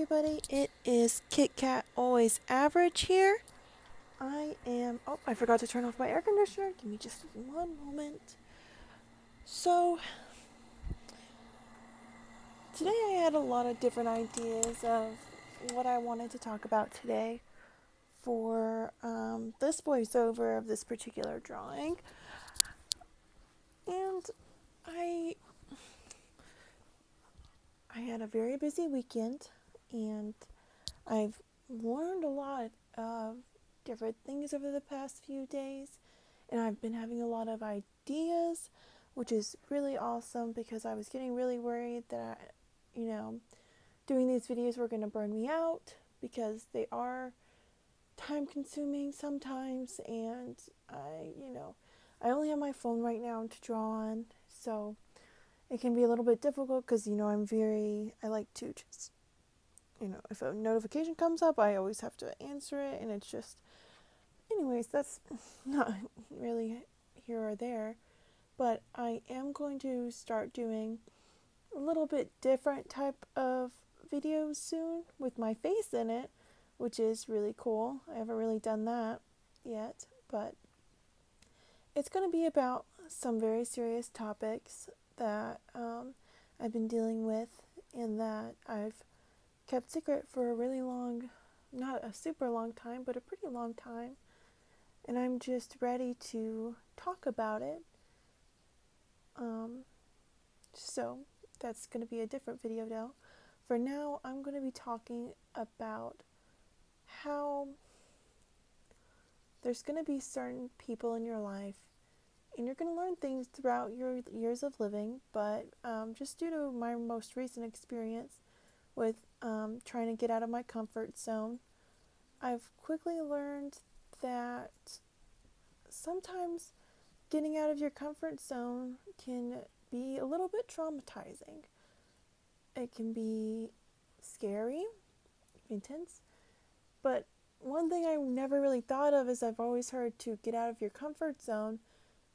everybody, it is Kit Kat Always Average here. I forgot to turn off my air conditioner. Give me just one moment. So, today I had a lot of different ideas of what I wanted to talk about today for this voiceover of this particular drawing. And I had a very busy weekend, and I've learned a lot of different things over the past few days, and I've been having a lot of ideas, which is really awesome because I was getting really worried that, doing these videos were going to burn me out because they are time consuming sometimes, and I only have my phone right now to draw on, so it can be a little bit difficult because, I like to just, if a notification comes up, I always have to answer it, and it's just, anyways, that's not really here or there, but I am going to start doing a little bit different type of videos soon with my face in it, which is really cool. I haven't really done that yet, but it's going to be about some very serious topics that I've been dealing with and that I've kept secret for a really long, not a super long time, but a pretty long time. And I'm just ready to talk about it. So that's going to be a different video now. For now, I'm going to be talking about how there's going to be certain people in your life, and you're going to learn things throughout your years of living, but just due to my most recent experience with trying to get out of my comfort zone, I've quickly learned that sometimes getting out of your comfort zone can be a little bit traumatizing. It can be scary, intense, but one thing I never really thought of is I've always heard to get out of your comfort zone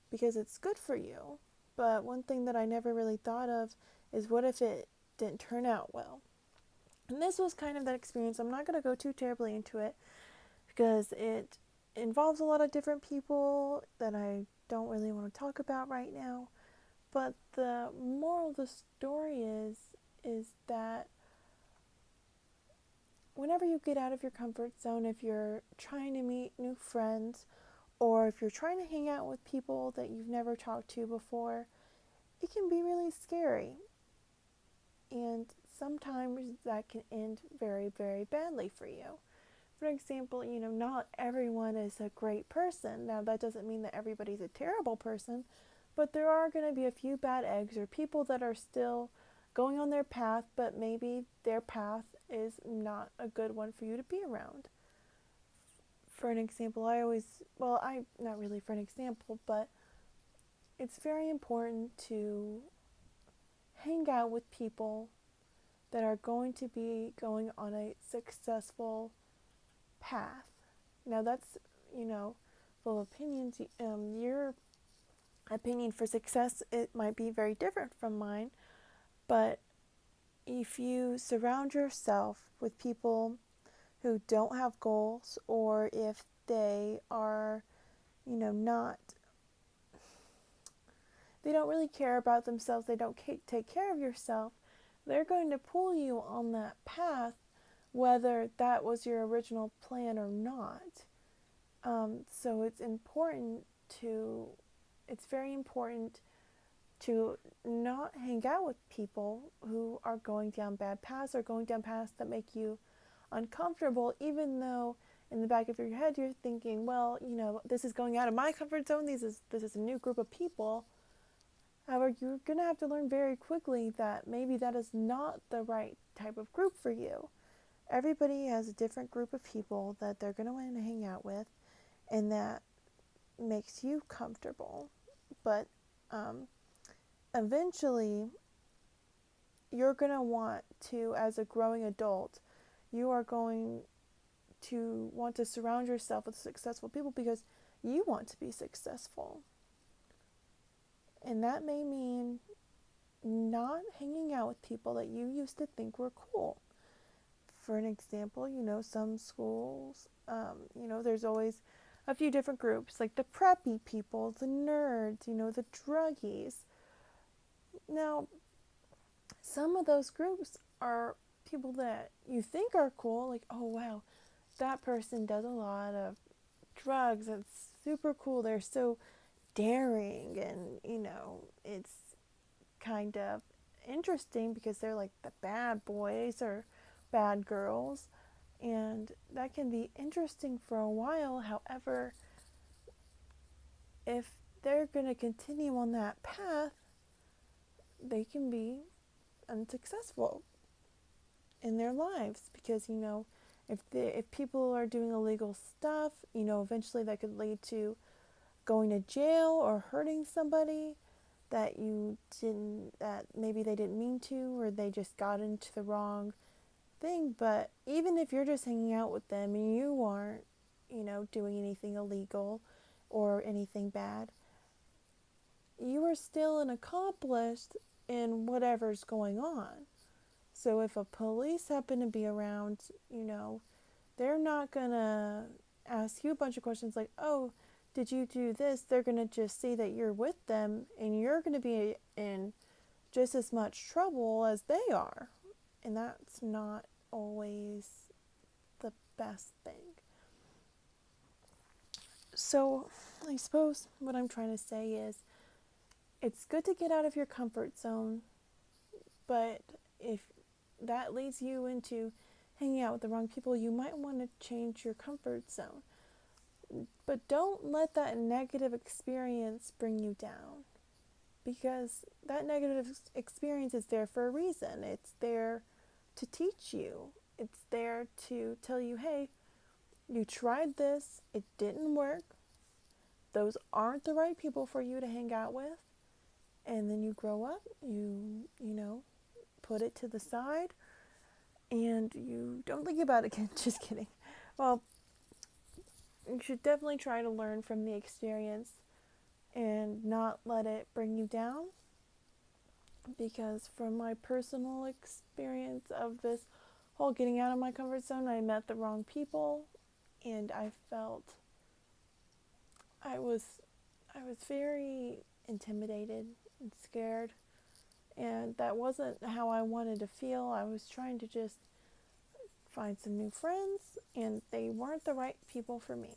because it's good for you. But one thing that I never really thought of is what if it didn't turn out well? And this was kind of that experience. I'm not going to go too terribly into it because it involves a lot of different people that I don't really want to talk about right now. But the moral of the story is that whenever you get out of your comfort zone, if you're trying to meet new friends or if you're trying to hang out with people that you've never talked to before, it can be really scary. And sometimes that can end very, very badly for you. For example, not everyone is a great person. Now, that doesn't mean that everybody's a terrible person, but there are going to be a few bad eggs or people that are still going on their path, but maybe their path is not a good one for you to be around. For an example, not really for an example, but it's very important to hang out with people that are going to be going on a successful path. Now that's, full of opinions. Your opinion for success, it might be very different from mine, but if you surround yourself with people who don't have goals, or if they are, not, they don't really care about themselves, they don't take care of yourself, they're going to pull you on that path, whether that was your original plan or not. So it's very important to not hang out with people who are going down bad paths or going down paths that make you uncomfortable, even though in the back of your head you're thinking, well, this is going out of my comfort zone, this is a new group of people. However, you're going to have to learn very quickly that maybe that is not the right type of group for you. Everybody has a different group of people that they're going to want to hang out with, and that makes you comfortable. But eventually, you're going to want to, as a growing adult, you are going to want to surround yourself with successful people because you want to be successful. And that may mean not hanging out with people that you used to think were cool. for an example, some schools, there's always a few different groups, like the preppy people, the nerds, the druggies. Now, some of those groups are people that you think are cool, like, oh wow, that person does a lot of drugs. It's super cool. They're so daring, and it's kind of interesting because they're like the bad boys or bad girls, and that can be interesting for a while. However, if they're going to continue on that path, they can be unsuccessful in their lives because if people are doing illegal stuff, eventually that could lead to going to jail or hurting somebody that maybe they didn't mean to, or they just got into the wrong thing. But even if you're just hanging out with them and you aren't doing anything illegal or anything bad, you are still an accomplice in whatever's going on. So if a police happen to be around, they're not gonna ask you a bunch of questions like, oh, did you do this? They're gonna just see that you're with them, and you're gonna be in just as much trouble as they are. And that's not always the best thing. So I suppose what I'm trying to say is it's good to get out of your comfort zone, but if that leads you into hanging out with the wrong people, you might want to change your comfort zone. But don't let that negative experience bring you down, because that negative experience is there for a reason. It's there to teach you. It's there to tell you, hey, you tried this, it didn't work. Those aren't the right people for you to hang out with. And then you grow up, you put it to the side, and you don't think about it again. Just kidding. Well, you should definitely try to learn from the experience and not let it bring you down, because from my personal experience of this whole getting out of my comfort zone, I met the wrong people, and I felt I was very intimidated and scared, and that wasn't how I wanted to feel. I was trying to just find some new friends, and they weren't the right people for me.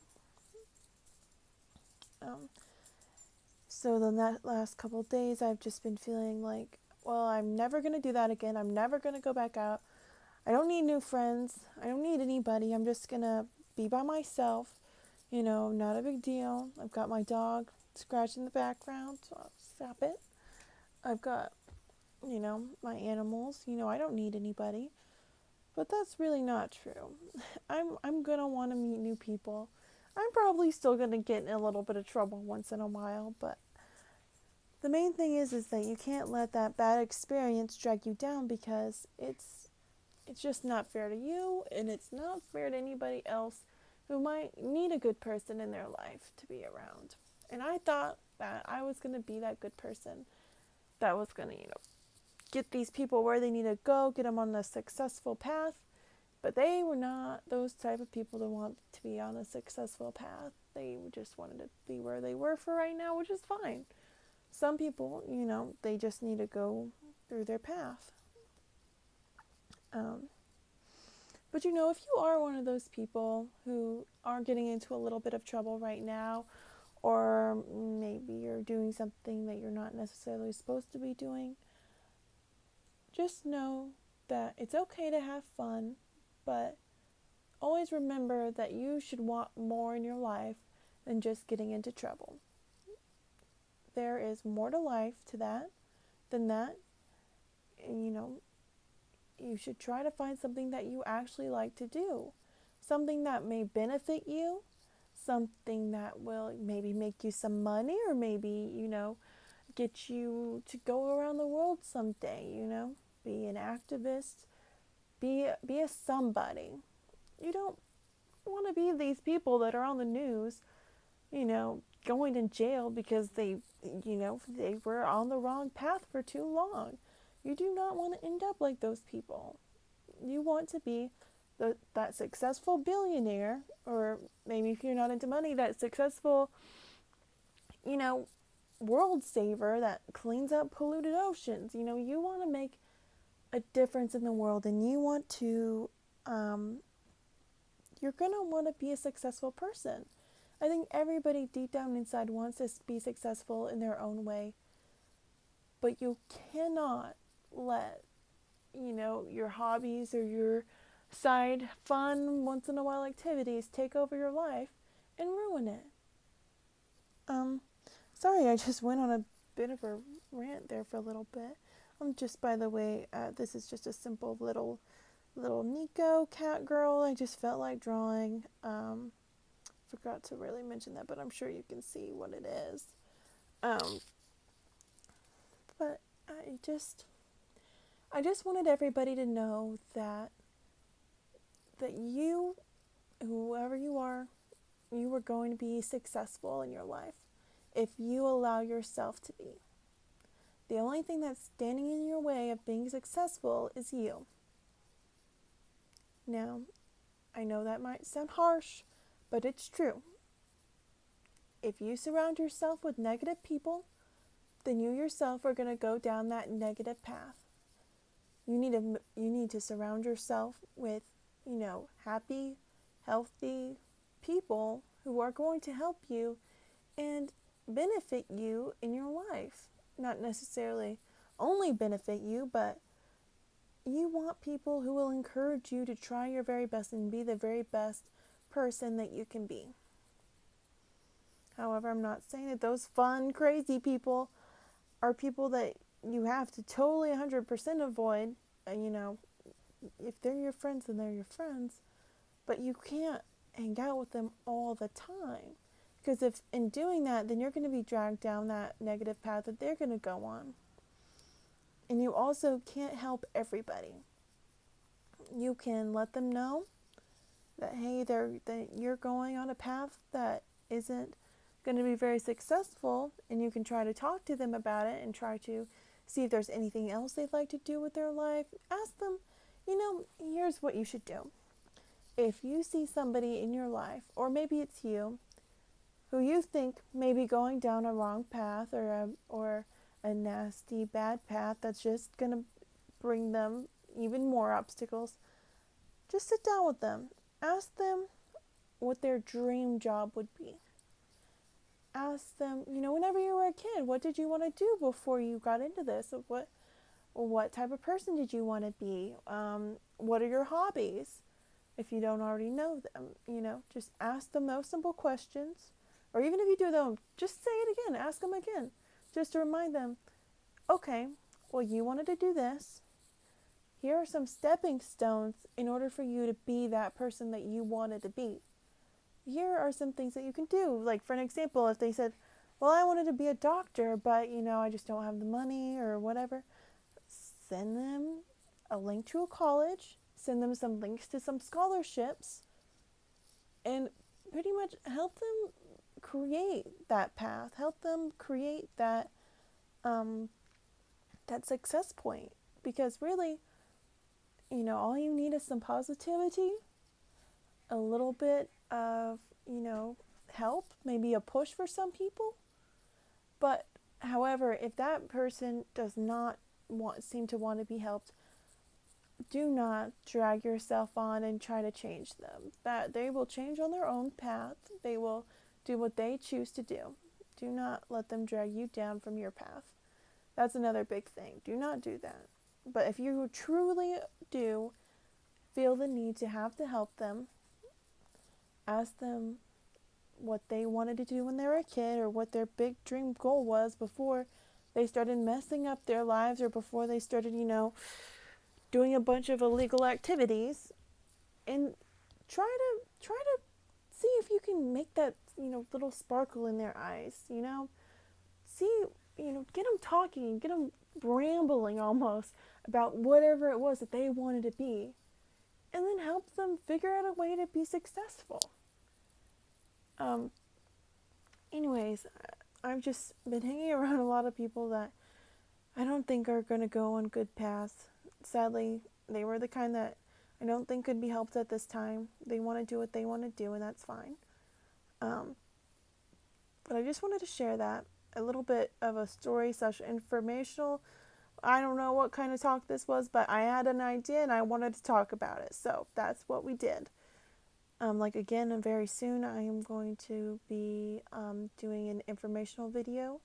So the last couple of days, I've just been feeling like, well, I'm never going to do that again. I'm never going to go back out. I don't need new friends. I don't need anybody. I'm just going to be by myself. Not a big deal. I've got my dog scratching in the background, so I'll stop it. I've got, my animals. I don't need anybody. But that's really not true. I'm going to want to meet new people. I'm probably still going to get in a little bit of trouble once in a while, but the main thing is that you can't let that bad experience drag you down, because it's just not fair to you, and it's not fair to anybody else who might need a good person in their life to be around. And I thought that I was going to be that good person that was going to, get these people where they need to go, get them on a successful path. But they were not those type of people to want to be on a successful path. They just wanted to be where they were for right now, which is fine. Some people, they just need to go through their path. But if you are one of those people who are getting into a little bit of trouble right now, or maybe you're doing something that you're not necessarily supposed to be doing, just know that it's okay to have fun, but always remember that you should want more in your life than just getting into trouble. There is more to life than that. And, you should try to find something that you actually like to do. Something that may benefit you. Something that will maybe make you some money, or maybe, get you to go around the world someday, Be an activist. Be a somebody. You don't want to be these people that are on the news, going to jail because they were on the wrong path for too long. You do not want to end up like those people. You want to be that successful billionaire, or maybe if you're not into money, that successful, you know, world saver that cleans up polluted oceans. You want to make a difference in the world, and you want to, you're going to want to be a successful person. I think everybody deep down inside wants to be successful in their own way, but you cannot let, your hobbies or your side fun once in a while activities take over your life and ruin it. Um, Sorry, I just went on a bit of a rant there for a little bit. Just by the way, this is just a simple little Neko cat girl I just felt like drawing. Forgot to really mention that, but I'm sure you can see what it is. But I just wanted everybody to know that you, whoever you are going to be successful in your life if you allow yourself to be. The only thing that's standing in your way of being successful is you. Now, I know that might sound harsh, but it's true. If you surround yourself with negative people, then you yourself are going to go down that negative path. You need to surround yourself with, happy, healthy people who are going to help you and benefit you in your life. Not necessarily only benefit you, but you want people who will encourage you to try your very best and be the very best person that you can be. However, I'm not saying that those fun, crazy people are people that you have to totally 100% avoid. If they're your friends, then they're your friends. But you can't hang out with them all the time. Because if in doing that, then you're going to be dragged down that negative path that they're going to go on. And you also can't help everybody. You can let them know that, hey, that you're going on a path that isn't going to be very successful, and you can try to talk to them about it and try to see if there's anything else they'd like to do with their life. Ask them, here's what you should do. If you see somebody in your life, or maybe it's you, who you think may be going down a wrong path or a nasty, bad path that's just going to bring them even more obstacles, just sit down with them. Ask them what their dream job would be. Ask them, whenever you were a kid, what did you want to do before you got into this? What type of person did you want to be? What are your hobbies? If you don't already know them, just ask them those simple questions. Or even if you do them, just say it again. Ask them again. Just to remind them, okay, well, you wanted to do this. Here are some stepping stones in order for you to be that person that you wanted to be. Here are some things that you can do. Like, for an example, if they said, well, I wanted to be a doctor, but, I just don't have the money or whatever, send them a link to a college, send them some links to some scholarships, and pretty much help them create that path, help them create that that success point. Because really, all you need is some positivity, a little bit of, help, maybe a push for some people. But however, if that person does not seem to want to be helped, do not drag yourself on and try to change them. That they will change on their own path. They will do what they choose to do. Do not let them drag you down from your path. That's another big thing. Do not do that. But if you truly do feel the need to have to help them, ask them what they wanted to do when they were a kid, or what their big dream goal was before they started messing up their lives, or before they started, doing a bunch of illegal activities, and try to see if you can make that, little sparkle in their eyes, see, get them talking, get them rambling almost about whatever it was that they wanted to be, and then help them figure out a way to be successful. Anyways, I've just been hanging around a lot of people that I don't think are going to go on good paths. Sadly, they were the kind that I don't think could be helped at this time. They want to do what they want to do, and that's fine. Um, but I just wanted to share that, a little bit of a story slash informational. I don't know what kind of talk this was, but I had an idea and I wanted to talk about it. So that's what we did. Like again, and very soon I am going to be doing an informational video.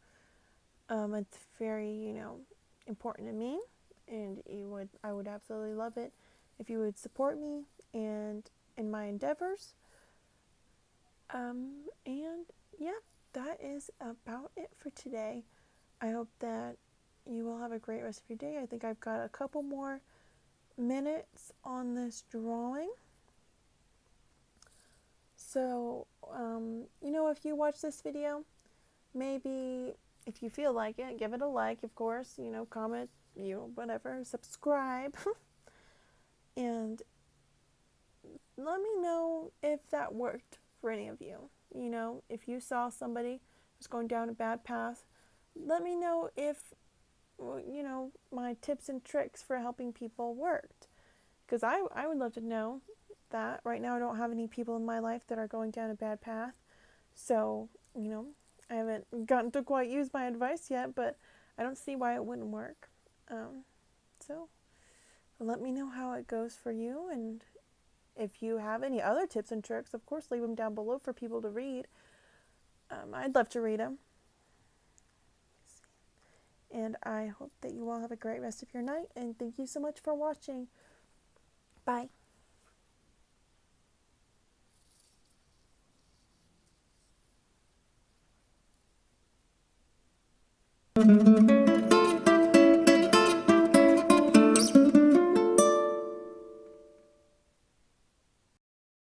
It's very, important to me, and I would absolutely love it if you would support me and in my endeavors. And yeah, that is about it for today. I hope that you will have a great rest of your day. I think I've got a couple more minutes on this drawing. So, if you watch this video, maybe if you feel like it, give it a like, of course, comment, whatever, subscribe, and let me know if that worked for any of you. If you saw somebody who's going down a bad path, let me know if, my tips and tricks for helping people worked. Because I would love to know that. Right now I don't have any people in my life that are going down a bad path. So, I haven't gotten to quite use my advice yet, but I don't see why it wouldn't work. So let me know how it goes for you, and if you have any other tips and tricks, of course, leave them down below for people to read. I'd love to read them. And I hope that you all have a great rest of your night, and thank you so much for watching. Bye.